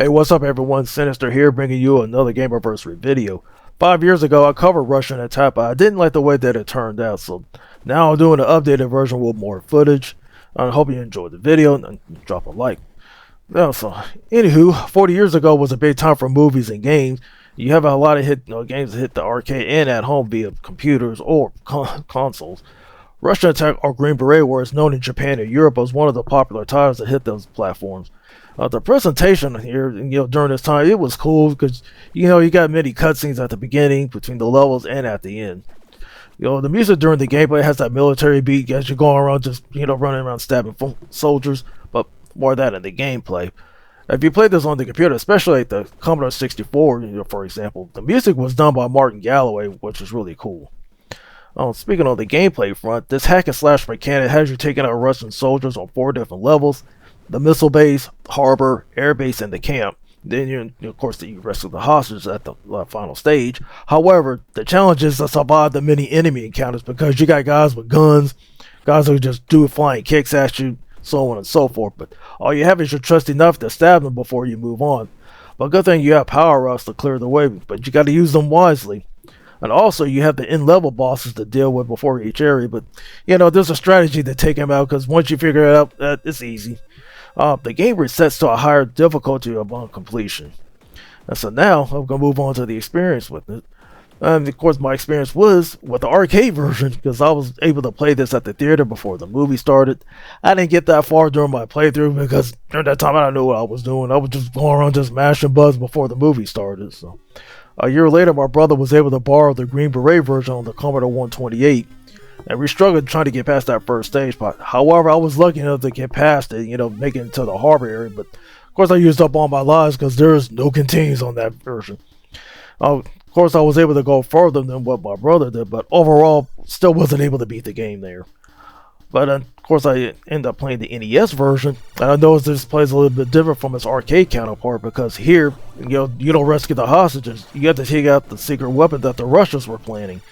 Hey, what's up everyone? Sinister here, bringing you another Gamerversary video. 5 years ago, I covered Rush'n Attack, but I didn't like the way that it turned out, so now I'm doing an updated version with more footage. I hope you enjoyed the video, and drop a like. Anywho, 40 years ago was a big time for movies and games. You have a lot of games that hit the arcade and at home via computers or consoles. Rush'n Attack, or Green Beret, where it's known in Japan and Europe, was one of the popular titles that hit those platforms. The presentation here, during this time, it was cool because, you got many cutscenes at the beginning, between the levels, and at the end. The music during the gameplay has that military beat as you're going around just, running around stabbing soldiers, but more of that in the gameplay. If you play this on the computer, especially like the Commodore 64, for example, the music was done by Martin Galloway, which is really cool. Speaking on the gameplay front, this hack and slash mechanic has you taking out Russian soldiers on 4 different levels: the missile base, harbor, air base, and the camp. Then of course you rescue the hostages at the final stage. However, the challenge is to survive the many enemy encounters because you got guys with guns, guys who just do flying kicks at you, so on and so forth. But all you have is your trusty knife to stab them before you move on. But good thing you have power-ups to clear the way, but you got to use them wisely. And also, you have the end-level bosses to deal with before each area, but, there's a strategy to take them out, because once you figure it out, it's easy. The game resets to a higher difficulty upon completion. And so now, I'm going to move on to the experience with it. And of course, my experience was with the arcade version, because I was able to play this at the theater before the movie started. I didn't get that far during my playthrough, because during that time, I didn't know what I was doing. I was just going around just mashing buttons before the movie started, so... A year later, my brother was able to borrow the Green Beret version on the Commodore 128, and we struggled trying to get past that first stage. But however, I was lucky enough to get past it, making it to the harbor area. But of course, I used up all my lives because there's no continues on that version. Of course, I was able to go further than what my brother did, but overall, still wasn't able to beat the game there. But of course, I ended up playing the NES version, and I noticed this plays a little bit different from its arcade counterpart, because here, you don't rescue the hostages. You have to take out the secret weapon that the Russians were planning.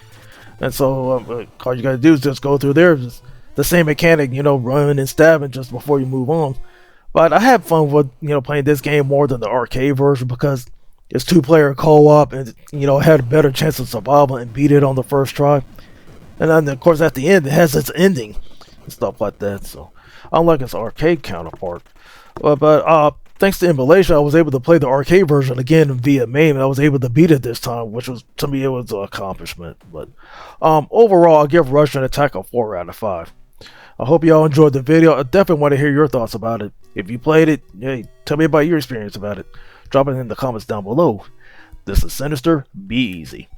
And so, all you gotta do is just go through there, just the same mechanic, running and stabbing just before you move on. But I had fun with, playing this game more than the arcade version, because it's 2-player co-op, and, had a better chance of survival and beat it on the first try. And then, of course, at the end, it has its ending. And stuff like that, so unlike its arcade counterpart. But thanks to emulation, I was able to play the arcade version again via MAME, and I was able to beat it this time, which was, to me, it was an accomplishment. But overall, I'll give Rush'n Attack a 4 out of 5. I hope y'all enjoyed the video. I definitely want to hear your thoughts about it. If you played it, hey, tell me about your experience about it. Drop it in the comments down below. This is Sinister. Be easy.